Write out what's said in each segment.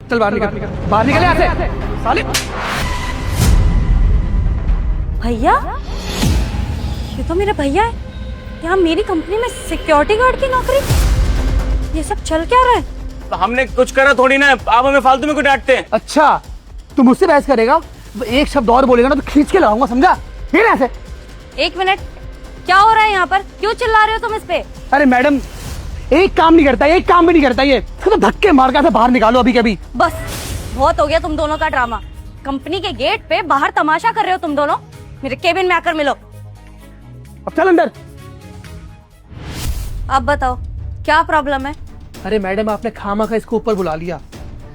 चल बाहर निकल, बाहर निकल यहाँ से साले। भैया, ये तो मेरे भैया है। यहाँ मेरी कंपनी में सिक्योरिटी गार्ड की नौकरी। ये सब चल क्या रहा है? हमने कुछ करा थोड़ी ना, आप हमें फालतू में क्यों डांटते हैं? अच्छा, तू मुझसे बहस करेगा? एक शब्द और बोलेगा ना तो खींच के लाऊंगा, समझा? फिर ऐसे। एक मिनट, क्या हो रहा है यहाँ पर? क्यों चिल्ला रहे हो तुम इस पे? अरे मैडम, एक काम नहीं करता, एक काम भी नहीं करता ये। इसको तो धक्के मार के बाहर निकालो अभी कभी। बस बहुत हो गया तुम दोनों का ड्रामा। कंपनी के गेट पे बाहर तमाशा कर रहे हो तुम दोनों। मेरे केबिन में आकर मिलो। अब चल अंदर। अब बताओ क्या प्रॉब्लम है? अरे मैडम, आपने खामा का इसको ऊपर बुला लिया।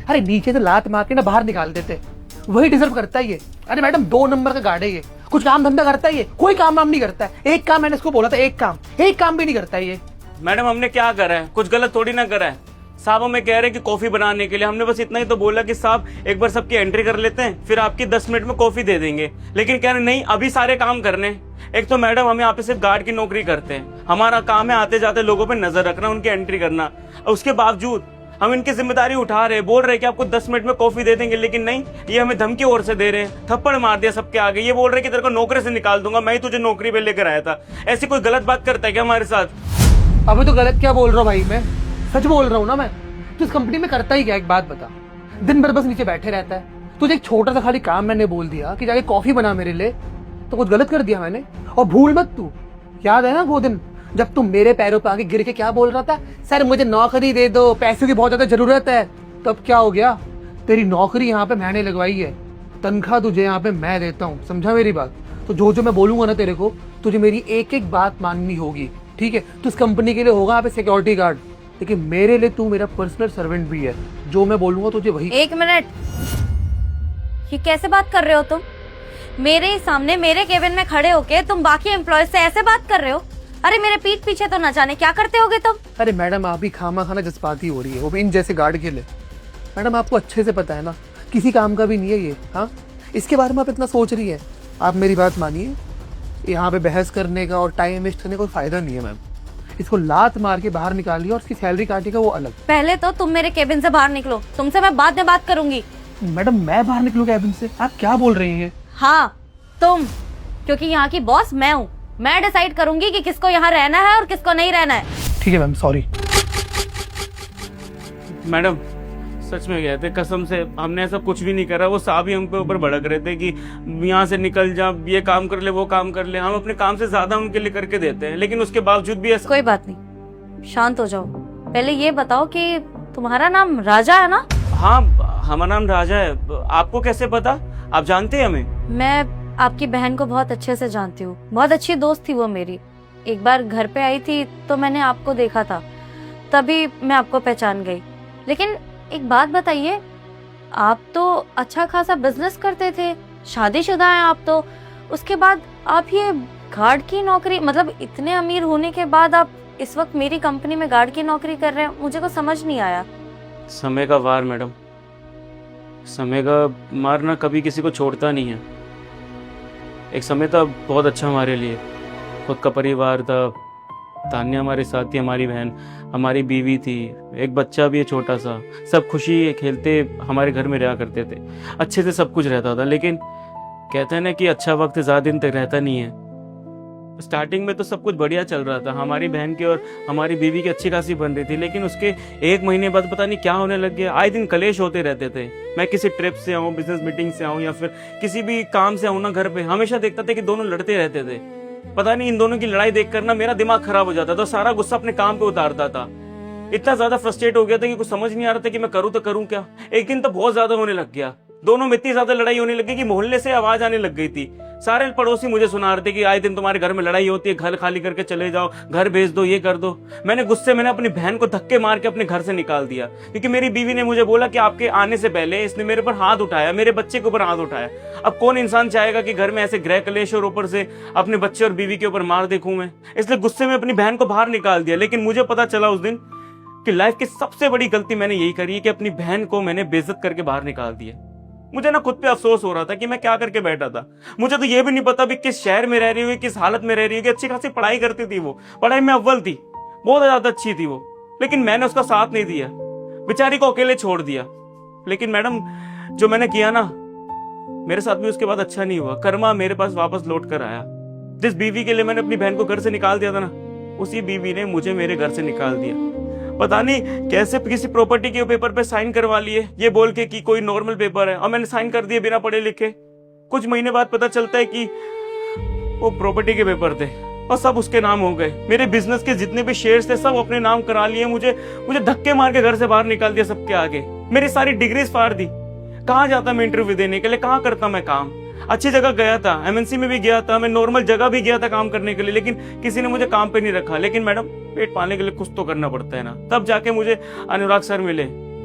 अरे नीचे से लात मार के ना बाहर निकाल देते, वही डिजर्व करता है ये। अरे मैडम, 2 नंबर का गार्ड है ये। कुछ काम धंधा करता है ये? कोई काम वाम नहीं करता है। एक काम मैंने इसको बोला था, एक काम भी नहीं करता है ये। मैडम, हमने क्या करा है? कुछ गलत थोड़ी ना करा है। साहब हमें कह रहे हैं कि कॉफी बनाने के लिए, हमने बस इतना ही तो बोला कि साहब एक बार सबकी एंट्री कर लेते हैं, फिर आपकी 10 मिनट में कॉफी दे देंगे। लेकिन कह रहे नहीं, अभी सारे काम करने। एक तो मैडम, हम यहाँ पे सिर्फ गार्ड की नौकरी करते हैं। हमारा काम है आते जाते लोगों पे नजर रखना, उनकी एंट्री करना। उसके बावजूद हम इनकी जिम्मेदारी उठा रहे, बोल रहे कि आपको 10 मिनट में कॉफी दे देंगे, लेकिन नहीं, ये हमें धमकी ओर से दे रहे हैं। थप्पड़ मार दिया सबके आगे। ये बोल रहे कि तेरे को नौकरी से निकाल दूंगा, मैं ही तुझे नौकरी पे लेकर आया था। ऐसी कोई गलत बात करता है क्या हमारे साथ? अबे तो गलत क्या बोल रहा हूँ भाई, मैं सच बोल रहा हूँ ना। मैं तो इस कंपनी में करता ही क्या? एक बात बता, दिन भर बस नीचे बैठे रहता है। तुझे एक छोटा सा खाली काम मैंने बोल दिया कि जाके कॉफी बना मेरे लिए, तो कुछ गलत कर दिया मैंने? और भूल मत तू, याद है ना वो दिन जब तुम मेरे पैरों पे आगे गिर के क्या बोल रहा था? सर मुझे नौकरी दे दो, पैसों की बहुत ज्यादा जरूरत है। तब क्या हो गया? तेरी नौकरी यहाँ पे मैंने लगवाई है, तनख्वाह तुझे यहाँ पे मैं देता हूँ, समझा मेरी बात? तो जो जो मैं बोलूंगा ना तेरे को, तुझे मेरी एक एक बात माननी होगी, ठीक है? तो इस कंपनी के लिए होगा यहाँ पे सिक्योरिटी गार्ड, लेकिन मेरे लिए तू मेरा पर्सनल सर्वेंट भी है। जो मैं बोलूंगा तुझे वही। एक मिनट, ये कैसे बात कर रहे हो तुम? मेरे ही सामने मेरे केबिन में खड़े होके तुम बाकी एम्प्लॉय से ऐसे बात कर रहे हो? अरे मेरे पीठ पीछे तो न जाने क्या करते होगे तुम। अरे मैडम, आप भी खामा खाना जज्बाती हो रही है, वो भी इन जैसे गार्ड के लिए। मैडम, आपको अच्छे से पता है ना, किसी काम का भी नहीं है ये। हाँ, इसके बारे में आप इतना सोच रही है? आप मेरी बात मानिए, यहाँ पे बहस करने का और टाइम वेस्ट करने का कोई फायदा नहीं है मैम। इसको लात मार के बाहर निकालिए और इसकी सैलरी काटेगा वो अलग। पहले तो तुम मेरे केबिन से बाहर निकलो, तुमसे मैं बाद में बात करूंगी। मैडम, मैं बाहर निकलूं कैबिन से? आप क्या बोल रही हैं? हाँ तुम, क्योंकि यहाँ की बॉस मैं हूँ। मैं डिसाइड करूंगी कि किसको यहाँ रहना है और किसको नहीं रहना है। ठीक है मैम, सॉरी। मैडम, सच में गए थे, कसम से हमने ऐसा कुछ भी नहीं करा। वो साहब ही हम पे ऊपर भड़क रहे थे कि यहाँ से निकल जा, ये काम कर ले, वो काम कर ले। हम अपने काम से ज्यादा उनके लिए करके देते हैं, लेकिन उसके बावजूद भी ऐसा। कोई बात नहीं, शांत हो जाओ। पहले ये बताओ कि तुम्हारा नाम राजा है ना? हाँ, हमारा नाम राजा है। आपको कैसे पता? आप जानते हैं हमें? मैं आपकी बहन को बहुत अच्छे से जानती हूँ, बहुत अच्छी दोस्त थी वो मेरी। एक बार घर पे आई थी तो मैंने आपको देखा था, तभी मैं आपको पहचान गई। लेकिन एक बात बताइए, आप तो अच्छा खासा बिजनेस करते थे, शादीशुदा हैं आप तो, उसके बाद आप ये गार्ड की नौकरी, मतलब इतने अमीर होने के बाद आप इस वक्त मेरी कंपनी में गार्ड की नौकरी कर रहे हैं? मुझे को समझ नहीं आया। समय का वार मैडम, समय का मार ना कभी किसी को छोड़ता नहीं है। एक समय था बहुत अच्छा हमारे लिए, खुद का परिवार था, तान्या हमारे साथ थी, हमारी बहन, हमारी बीवी थी, एक बच्चा भी है छोटा सा। सब खुशी खेलते हमारे घर में रहा करते थे, अच्छे से सब कुछ रहता था। लेकिन कहते हैं ना कि अच्छा वक्त ज़्यादा दिन तक रहता नहीं है। स्टार्टिंग में तो सब कुछ बढ़िया चल रहा था, हमारी बहन की और हमारी बीवी की अच्छी खासी बन रही थी। लेकिन उसके 1 महीने बाद पता नहीं क्या होने लग गया। आए दिन कलेश होते रहते थे। मैं किसी ट्रिप से आऊँ, बिजनेस मीटिंग से आऊँ या फिर किसी भी काम से आऊँ ना, घर पे हमेशा देखता था कि दोनों लड़ते रहते थे। पता नहीं इन दोनों की लड़ाई देखकर ना मेरा दिमाग खराब हो जाता था, सारा गुस्सा अपने काम पे उतारता था। इतना ज्यादा फ्रस्ट्रेट हो गया था कि कुछ समझ नहीं आ रहा था कि मैं करूँ तो करूँ क्या। एक दिन तो बहुत ज्यादा होने लग गया, दोनों में इतनी ज्यादा लड़ाई होने लगी कि मोहल्ले से आवाज आने लग गई थी। सारे पड़ोसी मुझे सुना रहे थे कि आए दिन तुम्हारे घर में लड़ाई होती है, घर खाली करके चले जाओ, घर भेज दो, ये कर दो। मैंने गुस्से में अपनी बहन को धक्के मार के अपने घर से निकाल दिया, क्योंकि मेरी बीवी ने मुझे बोला कि आपके आने से पहले इसने मेरे पर हाथ उठाया, मेरे बच्चे के ऊपर हाथ उठाया। अब कौन इंसान चाहेगा कि घर में ऐसे गृह कलेश और ऊपर से अपने बच्चे और बीवी के ऊपर मार देखूं मैं। इसलिए गुस्से में अपनी बहन को बाहर निकाल दिया। लेकिन मुझे पता चला उस दिन कि लाइफ की सबसे बड़ी गलती मैंने यही करी है कि अपनी बहन को मैंने बेइज्जत करके बाहर निकाल दिया। मुझे ना खुद पे अफसोस हो रहा था कि मैं क्या करके बैठा था। मुझे तो ये भी नहीं पता भी किस शहर में रह रही हुई, किस हालत में रह रही होगी। अच्छी खासी पढ़ाई करती थी वो, पढ़ाई में अव्वल थी, बहुत ज्यादा अच्छी थी वो, लेकिन मैंने उसका साथ नहीं दिया, बेचारी को अकेले छोड़ दिया। लेकिन मैडम जो मैंने किया ना, मेरे साथ भी उसके बाद अच्छा नहीं हुआ। कर्मा मेरे पास वापस लौट कर आया। जिस बीवी के लिए मैंने अपनी बहन को घर से निकाल दिया था ना, उसी बीवी ने मुझे मेरे घर से निकाल दिया। पता नहीं कैसे किसी प्रॉपर्टी के पेपर पे साइन करवा लिए, ये बोल के कि कोई नॉर्मल पेपर है, और मैंने साइन कर दिए बिना पढ़े लिखे। कुछ महीने बाद पता चलता है कि वो प्रॉपर्टी के पेपर थे और सब उसके नाम हो गए। मेरे बिजनेस के जितने भी शेयर्स थे सब अपने नाम करा लिए। मुझे धक्के मार के घर से बाहर निकाल दिया सबके आगे। मेरी सारी डिग्रीज फाड़ दी। कहाँ जाता मैं इंटरव्यू देने के लिए, कहाँ करता मैं काम? अच्छी जगह गया था, एमएनसी में भी गया था, मैं नॉर्मल जगह भी गया था काम करने के लिए, लेकिन किसी ने मुझे काम पे नहीं रखा। लेकिन मैडम पेट पालने के लिए कुछ तो करना पड़ता है ना। तब जाके मुझे अनुराग सर मिले।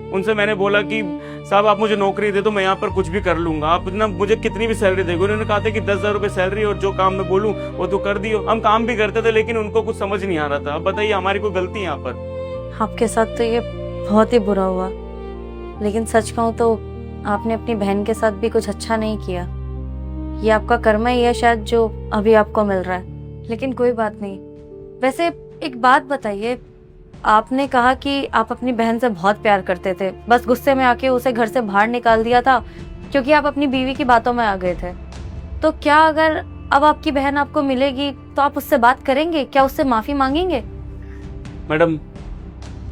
उनसे मैंने बोला कि साहब आप मुझे नौकरी दे दो, मैं यहाँ पर कुछ भी कर लूंगा, आप ना मुझे कितनी भी सैलरी देगा। उन्होंने कहा था कि 10,000 रुपए सैलरी और जो काम मैं बोलूँ वो तो कर दियो। हम काम भी करते थे लेकिन उनको कुछ समझ नहीं आ रहा था। अब बताइए हमारी कोई गलती है यहाँ पर? आपके साथ तो ये बहुत ही बुरा हुआ, लेकिन सच कहूँ तो आपने अपनी बहन के साथ भी कुछ अच्छा नहीं किया। ये आपका कर्मा ही है शायद जो अभी आपको मिल रहा है, लेकिन कोई बात नहीं। वैसे एक बात बताइए, आपने कहा कि आप अपनी बहन से बहुत प्यार करते थे, बस गुस्से में आके उसे घर से बाहर निकाल दिया था क्योंकि आप अपनी बीवी की बातों में आ गए थे। तो क्या अगर अब आपकी बहन आपको मिलेगी तो आप उससे बात करेंगे? क्या उससे माफी मांगेंगे? मैडम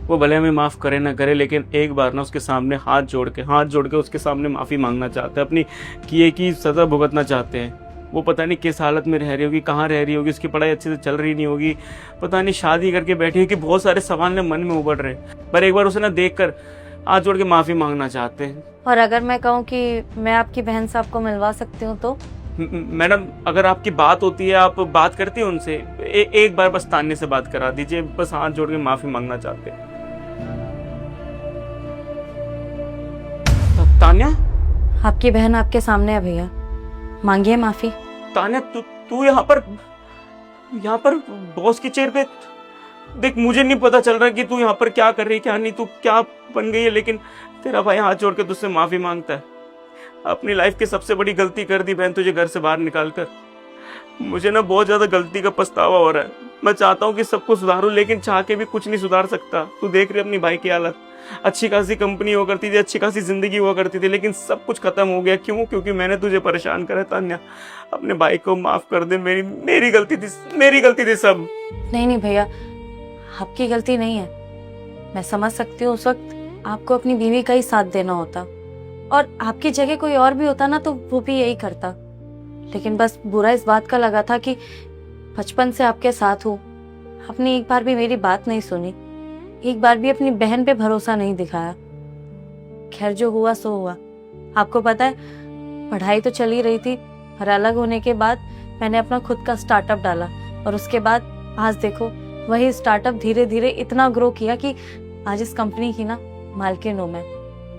वो भले हमें माफ करे ना करे, लेकिन एक बार ना उसके सामने हाथ जोड़ के उसके सामने माफी मांगना चाहते हैं। अपनी किए की सजा भुगतना चाहते हैं। वो पता नहीं किस हालत में रह रही होगी, कहाँ रह रही होगी, उसकी पढ़ाई अच्छे से चल रही नहीं होगी, पता नहीं शादी करके बैठी होगी, बहुत सारे सवाल ने मन में उबड़ रहे, पर एक बार उसे ना देखकर हाथ जोड़ के माफी मांगना चाहते हैं। और अगर मैं कहूँ कि मैं आपकी बहन से आपको मिलवा सकती हूँ तो? मैडम अगर आपकी बात होती है, आप बात करती हैं उनसे, एक बार बस तान्या से बात करा दीजिए, बस हाथ जोड़ के माफी मांगना चाहते हैं। तान्या, आपकी बहन आपके सामने है भैया, मांगिए माफी। तान्या तू यहाँ पर बॉस की चेयर पे। देख मुझे नहीं पता चल रहा कि तू यहाँ पर क्या कर रही है क्या नहीं, तू क्या बन गई है, लेकिन तेरा भाई हाथ जोड़ के तुझसे माफी मांगता है। अपनी लाइफ की सबसे बड़ी गलती कर दी बहन तुझे घर से बाहर निकाल कर। मुझे ना बहुत ज्यादा गलती का पछतावा हो रहा है। मैं चाहता हूँ कि सब कुछ सुधारूं, लेकिन चाह के भी कुछ नहीं सुधार सकता। तू देख रही अपनी भाई की हालत। अच्छी खासी कंपनी हुआ करती थी, अच्छी खासी जिंदगी हुआ करती थी, लेकिन सब कुछ खत्म हो गया। क्यों? क्योंकि मैंने तुझे परेशान करा। तान्या अपने भाई को माफ कर दे, मेरी गलती थी सब। नहीं भैया, आपकी गलती नहीं है। मैं समझ सकती हूँ उस वक्त आपको अपनी बीवी का ही साथ देना होता, और आपकी जगह कोई और भी होता ना तो वो भी यही करता। लेकिन बस बुरा इस बात का लगा था कि बचपन से आपके साथ हूँ, आपने एक बार भी मेरी बात नहीं सुनी, एक बार भी अपनी बहन पे भरोसा नहीं दिखाया। खैर जो हुआ सो हुआ। आपको पता है पढ़ाई तो चली रही थी, और अलग होने के बाद मैंने अपना खुद का स्टार्टअप डाला, और उसके बाद आज देखो वही स्टार्टअप धीरे धीरे इतना ग्रो किया कि आज इस कंपनी की ना मालकिन हूँ मैं।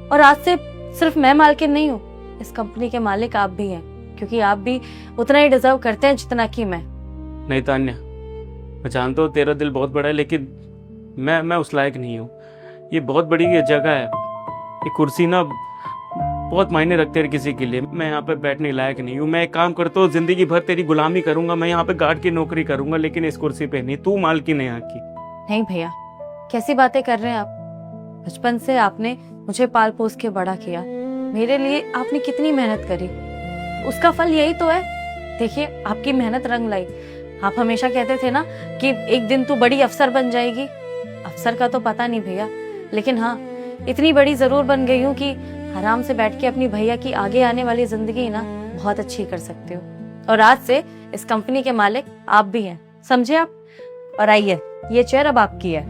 और आज से सिर्फ मैं मालकिन नहीं हूँ, इस कंपनी के मालिक आप भी हैं, क्योंकि आप भी उतना ही डिजर्व करते हैं जितना कि मैं। नहीं तान्या, मैं जानता हूँ तेरा दिल बहुत बड़ा है, लेकिन मैं उस लायक नहीं हूँ। ये बहुत बड़ी जगह है, ये कुर्सी ना बहुत मायने रखते हैं किसी के लिए। मैं यहाँ पे बैठने लायक नहीं हूँ। मैं एक काम करता हूँ, जिंदगी भर तेरी गुलामी करूंगा, मैं यहाँ पे गार्ड की नौकरी करूंगा, लेकिन इस कुर्सी पे नहीं। तू मालकिन है यहाँ की। नहीं भैया, कैसी बातें कर रहे हैं आप? बचपन से आपने मुझे पाल पोस के बड़ा किया, मेरे लिए आपने कितनी मेहनत करी, उसका फल यही तो है। देखिए आपकी मेहनत रंग लाई। आप हमेशा कहते थे ना कि एक दिन तू बड़ी अफसर बन जाएगी। अफसर का तो पता नहीं भैया, लेकिन हाँ इतनी बड़ी जरूर बन गई हूँ कि आराम से बैठ के अपनी भैया की आगे आने वाली जिंदगी ना बहुत अच्छी कर सकती हूँ। और आज से इस कंपनी के मालिक आप भी हैं, समझे आप? और आइए, ये चेयर अब आपकी है।